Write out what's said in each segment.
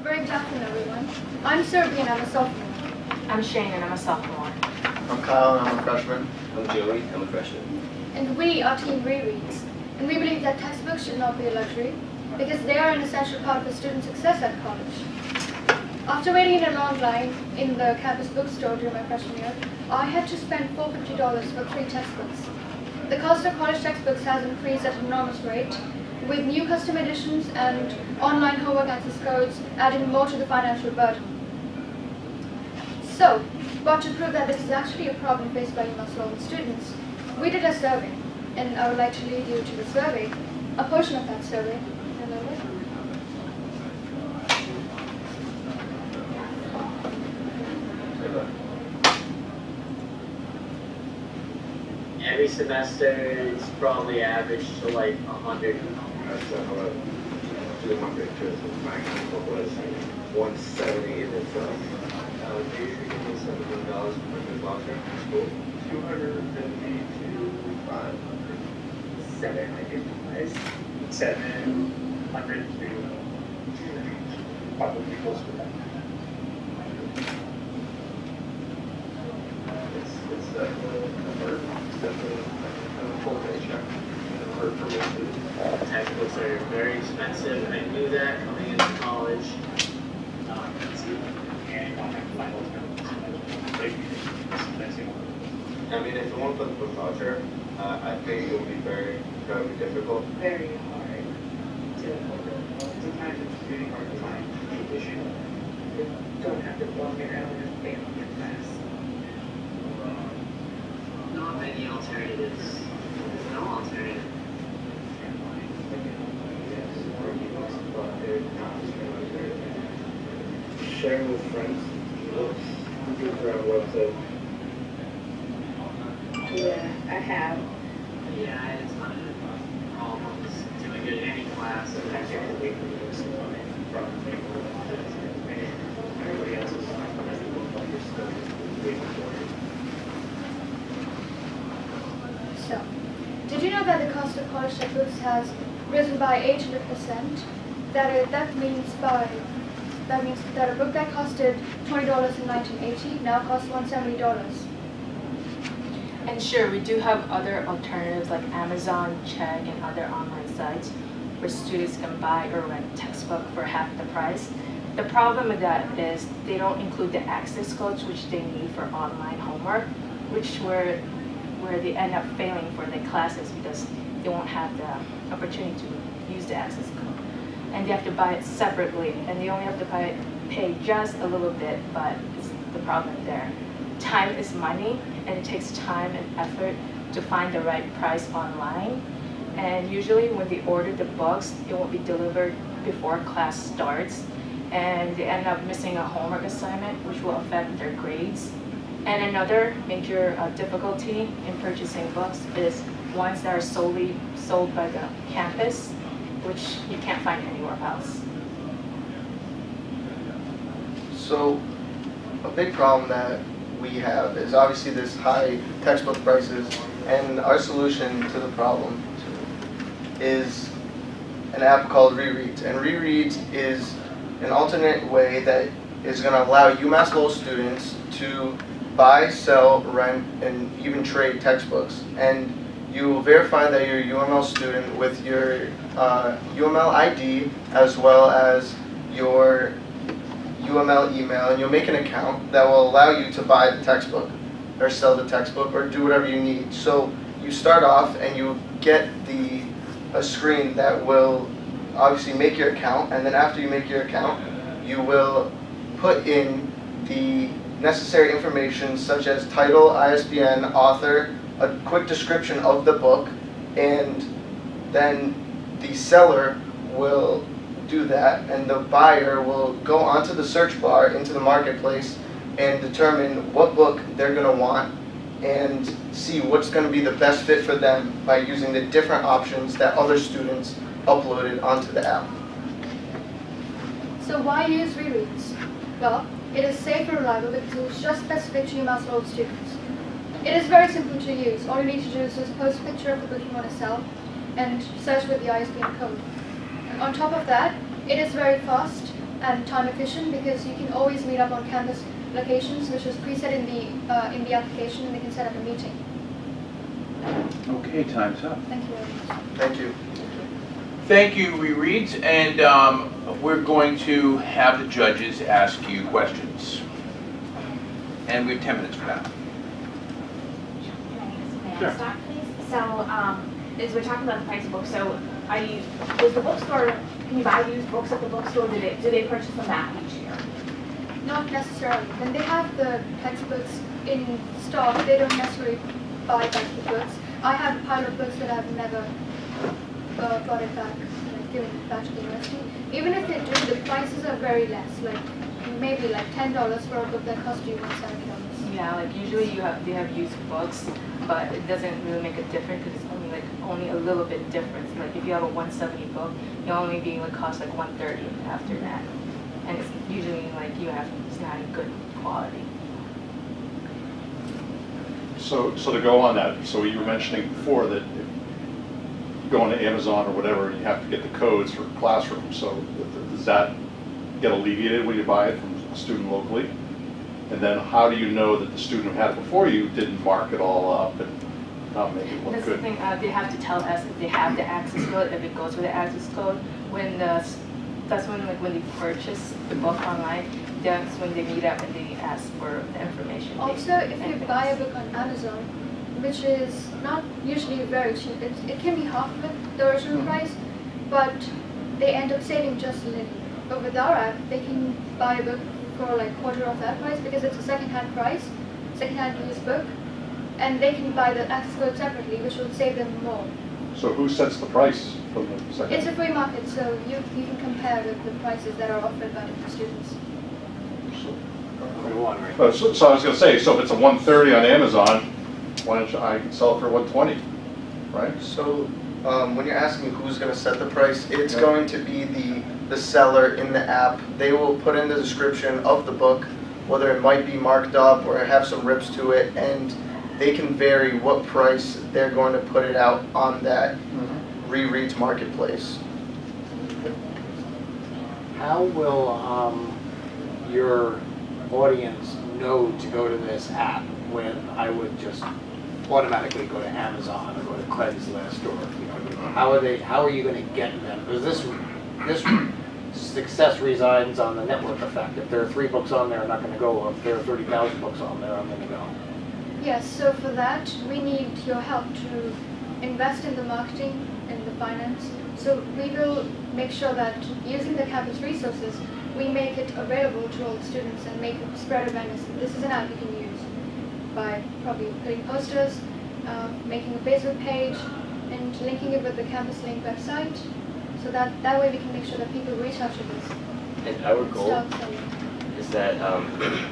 Very good afternoon, everyone. I'm Serbi and I'm a sophomore. I'm Shane and I'm a sophomore. I'm Kyle and I'm a freshman. I'm Joey, I'm a freshman. And we are Team ReReads. And we believe that textbooks should not be a luxury because they are an essential part of a student's success at college. After waiting in a long line in the campus bookstore during my freshman year, I had to spend $450 for 3 textbooks. The cost of college textbooks has increased at an enormous rate, with new custom editions and online homework access codes adding more to the financial burden. So, but to prove that this is actually a problem faced by UMass Lowell students, we did a survey, and I would like to lead you to the survey, a portion of that survey. Every semester it's probably average to like 100. That's about 200 because my textbook was 170 in itself. They usually give me $17 for my voucher for school. 250 to 500. 7, I think it was. 700 to probably close to that. It's definitely a burden. It's definitely a full paycheck for most students. Textbooks are very expensive. I knew that coming into college. I mean, if you want to put the voucher, I think it will be very difficult. Very hard to sometimes it's really hard to find tuition. You don't have to block it out and pay on your class. Not many alternatives. No alternative. Sharing with friends. Do it around website. Yeah, I have. Yeah, I had a ton of problems doing it in any class. And I can't wait for this to come in. Everybody else is waiting for it. So, did you know that the cost of college textbooks has risen by 800%? That means that a book that costed $20 in 1980 now costs $170. And sure, we do have other alternatives like Amazon, Check, and other online sites where students can buy or rent textbook for half the price. The problem with that is they don't include the access codes which they need for online homework, where they end up failing for the classes because they won't have the opportunity to use the access code. And they have to buy it separately, and they only have to pay just a little bit, but it's the problem there. Time is money, and it takes time and effort to find the right price online. And usually when they order the books, it won't be delivered before class starts, and they end up missing a homework assignment, which will affect their grades. And another major difficulty in purchasing books is ones that are solely sold by the campus, which you can't find anywhere else. So, a big problem that we have is obviously this high textbook prices, and our solution to the problem is an app called ReReads. And ReReads is an alternate way that is going to allow UMass Lowell students to buy, sell, rent, and even trade textbooks. And you will verify that you're a UML student with your UML ID as well as your UML email, and you'll make an account that will allow you to buy the textbook or sell the textbook or do whatever you need. So you start off and you get a screen that will obviously make your account, and then after you make your account, you will put in the necessary information such as title, ISBN, author, a quick description of the book, and then the seller will do that, and the buyer will go onto the search bar into the marketplace and determine what book they're going to want and see what's going to be the best fit for them by using the different options that other students uploaded onto the app. So why use ReReads? Well, it is safe and reliable because it is just specific to UMass Lowell students. It is very simple to use. All you need to do is just post a picture of the book you want to sell and search with the ISBN code. And on top of that, it is very fast and time efficient because you can always meet up on campus locations, which is preset in the application, and they can set up a meeting. Okay, time's up. Thank you very much. Thank you. Thank you, ReReads, and we're going to have the judges ask you questions. And we have 10 minutes for that. May Sure. I start, please? So, as we're talking about the price of books, so does the bookstore, can you buy used books at the bookstore? Do they purchase them back each year? Not necessarily. When they have the textbooks in stock, they don't necessarily buy back the books. I have a pile of books that I've never got it back, like given it back to the university. Even if they do, the prices are very less, like maybe like $10 for a book that cost you $170. Yeah, like usually they have used books, but it doesn't really make a difference because it's only a little bit difference. Like if you have a 170 book, you'll only be like cost like 130 after that, and it's usually like it's not in good quality. So to go on that, so you were mentioning before that going to Amazon or whatever, you have to get the codes for classrooms. So does that get alleviated when you buy it from a student locally? And then how do you know that the student who had it before you didn't mark it all up and not make it look That's the good? thing, they have to tell us if they have the access code, if it goes with the access code. That's when when they purchase the book online, that's when they meet up and they ask for the information. Also, if you buy a book on Amazon, which is not usually very cheap, it can be half of it, the original price, but they end up saving just a little. But with our app, they can buy a book for like quarter of that price because it's a second-hand price, second-hand used book, and they can buy the access code separately, which will save them more. So who sets the price for the second? It's a free market, so you can compare the prices that are offered by different students. So I was going to say, so if it's a 130 on Amazon, why don't I sell it for 120, right? So when you're asking who's going to set the price, it's going to be the seller in the app. They will put in the description of the book, whether it might be marked up or have some rips to it, and they can vary what price they're going to put it out on that ReReads marketplace. How will your audience know to go to this app when I would just automatically go to Amazon or go to Craigslist or how are you going to get them? Because this success resides on the network effect. If there are 3 books on there, I'm not going to go. If there are 30,000 books on there, I'm going to go. Yes, so for that, we need your help to invest in the marketing and the finance. So we will make sure that using the campus resources, we make it available to all the students and make it spread awareness. This is an app you can use by probably putting posters, making a Facebook page, and linking it with the Campus Link website. So that way we can make sure that people reach out to this. And our goal Start selling. is that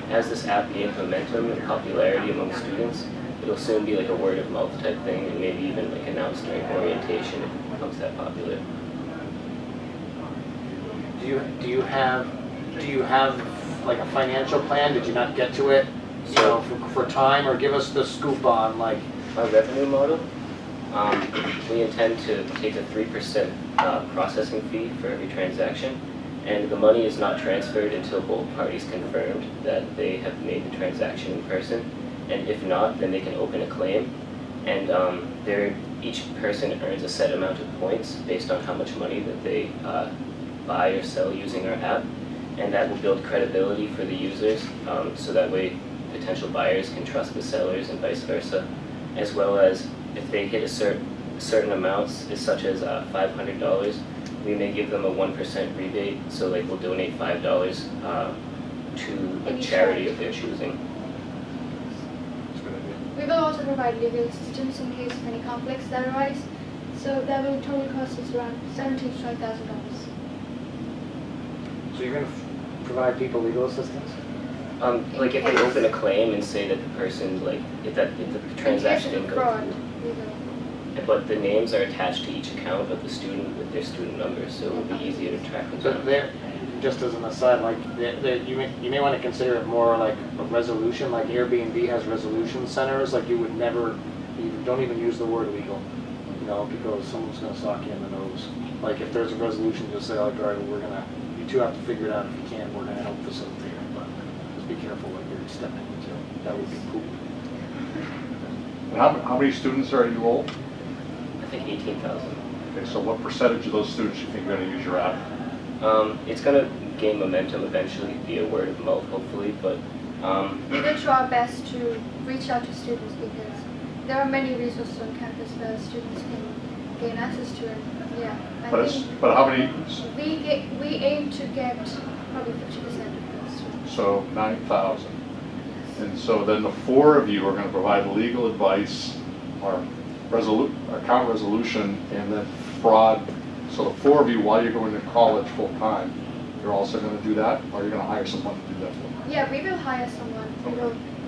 as this app gains momentum and popularity among students, it'll soon be like a word of mouth type thing, and maybe even like announced during orientation if it becomes that popular. Do you have like a financial plan? Did you not get to it? For time, or give us the scoop on like Our revenue model, we intend to take a 3% processing fee for every transaction, and the money is not transferred until both parties confirmed that they have made the transaction in person, and if not, then they can open a claim, and each person earns a set amount of points based on how much money that they buy or sell using our app, and that will build credibility for the users, so that way potential buyers can trust the sellers and vice versa, as well as if they hit certain amounts, such as $500, we may give them a 1% rebate, so like we'll donate $5 to a charity of their choosing. We will also provide legal assistance in case of any conflicts that arise. So that will total cost us around $17,000 to $20,000. So you're going to provide people legal assistance? Like if they open a claim and say that the person, like if the transaction didn't go through. But the names are attached to each account of the student with their student numbers, so it will be easier to track them So down. there, just as an aside, like you may want to consider it more like a resolution, like Airbnb has resolution centers, like you would never, you don't even use the word legal, because someone's going to sock you in the nose. Like if there's a resolution, just say like, all right, we're going to, you two have to figure it out. If you can, we're gonna help facilitate it, but just be careful what you're stepping into. That would be cool. And how many students are enrolled? I think 18,000. Okay, so what percentage of those students do you think are going to use your app? It's going to gain momentum eventually via word of mouth, hopefully, but We will try our best to reach out to students because there are many resources on campus where students can gain access to it. Yeah, But how many? we aim to get probably 50% of those students. So 9,000. And so then the four of you are going to provide legal advice or account resolution and then fraud. So the four of you, while you're going to college full time, you're also going to do that, or you're going to hire someone to do that for you? Yeah, we will hire someone.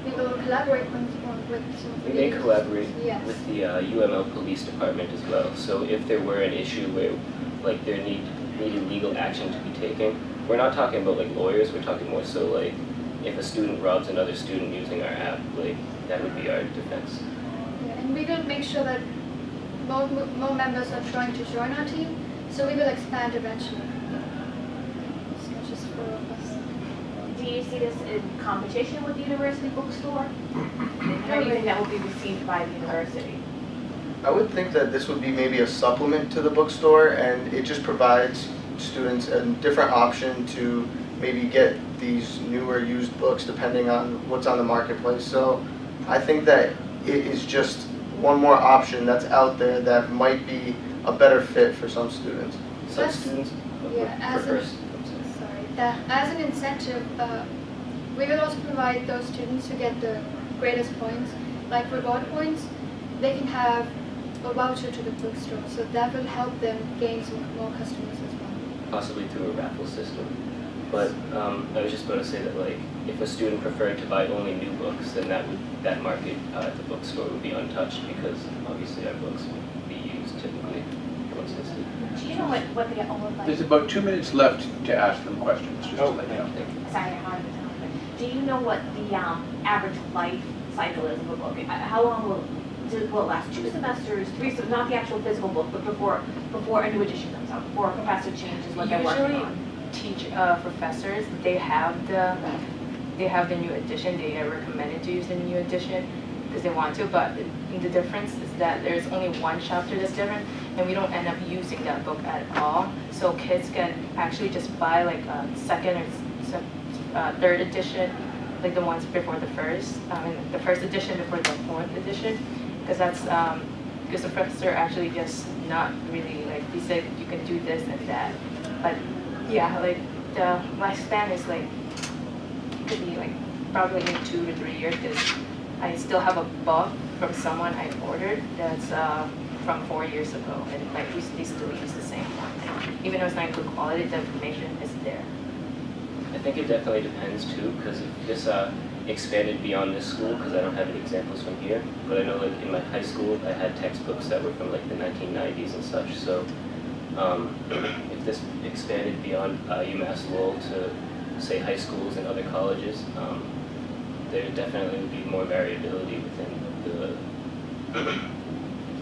We will collaborate with some of the we may collaborate Yes. with the UML police department as well. So if there were an issue where like there needed legal action to be taken, we're not talking about like lawyers, we're talking more so like if a student robs another student using our app, like that would be our defense. Yeah, and we will make sure that more members are trying to join our team, so we will expand eventually. It's not just four of us. Do you see this in competition with the university bookstore? How do you think that will be received by the university? I would think that this would be maybe a supplement to the bookstore, and it just provides students a different option to maybe get these newer used books depending on what's on the marketplace. So I think that it is just one more option that's out there that might be a better fit for some students. Some Yes. students Yeah, as an incentive, we will also provide those students who get the greatest points, like reward points. They can have a voucher to the bookstore, so that will help them gain some more customers as well. possibly through a raffle system. But I was just going to say that like if a student preferred to buy only new books, then that market at the bookstore would be untouched because obviously our books would be used typically once listed. Do you know what the like? There's about 2 minutes left to ask them questions, just to let you know. Sorry, I'm out of town, but do you know what the average life cycle is of a book? How long will it last? 2 semesters, 3, not the actual physical book, but before a new edition comes out, before a professor changes what they're working on? Teach professors, they have the new edition. They are recommended to use the new edition because they want to, but the difference is that there's only one chapter that's different, and we don't end up using that book at all. So kids can actually just buy like a second or third edition, like the ones before the first. The first edition before the fourth edition, because that's because the professor actually just not really like he said you can do this and that, but yeah, like the lifespan is like could be like probably like 2 to 3 years because I still have a book from someone I ordered that's from 4 years ago, and like we still use the same one. Even though it's not good quality, the information is there. I think it definitely depends too, because if this expanded beyond this school, because I don't have any examples from here, but I know like in my high school I had textbooks that were from like the 1990s and such, so if this expanded beyond UMass Lowell to say high schools and other colleges, there definitely would be more variability within the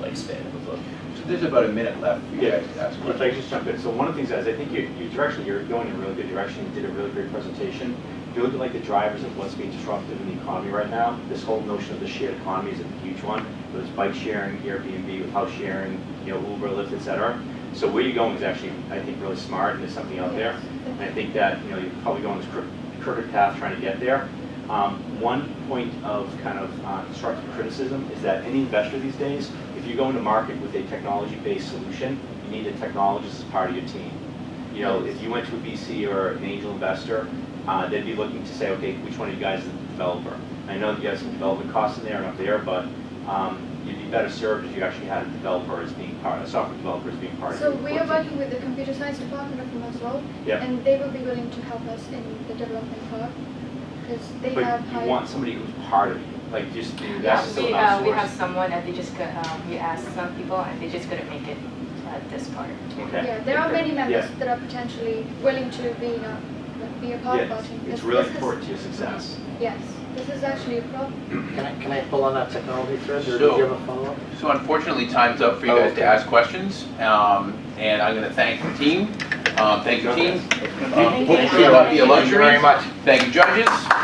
lifespan of a book. So there's about a minute left for you guys to ask If questions. I could just jump in. So one of the things is I think you're going in a really good direction. You did a really great presentation. If you look at like the drivers of what's being disruptive in the economy right now, this whole notion of the shared economy is a huge one. Whether it's bike sharing, Airbnb, with house sharing, Uber, Lyft, etc. So where you're going is actually, I think, really smart, and there's something out there. And I think that you're probably going this crooked path trying to get there. One point of kind of constructive criticism is that any investor these days, if you go into market with a technology-based solution, you need a technologist as part of your team. If you went to a VC or an angel investor, they'd be looking to say, okay, which one of you guys is the developer? I know that you have some development costs in there and up there, but you'd be better served if you actually had a developer as being part, a software developer as being part of So your we core are team. working with the computer science department of them as well, Yep. and they will be willing to help us in the development part because they have But you want somebody who's part of you, like just that's still we outsourced. have someone and they just we asked some people and they just couldn't make it this part. Okay. Yeah, there are many members Yeah. that are potentially willing to be a part of our Yeah, team. it's This- really this is- important to your success. Yes, this is actually a problem. Can I pull on that technology thread, or So- do you have a follow-up? So unfortunately, time's up for you guys to ask questions, and I'm going to thank the team Thank you, team. Thank Books should not be a luxury. Thank you very much. Thank you, judges.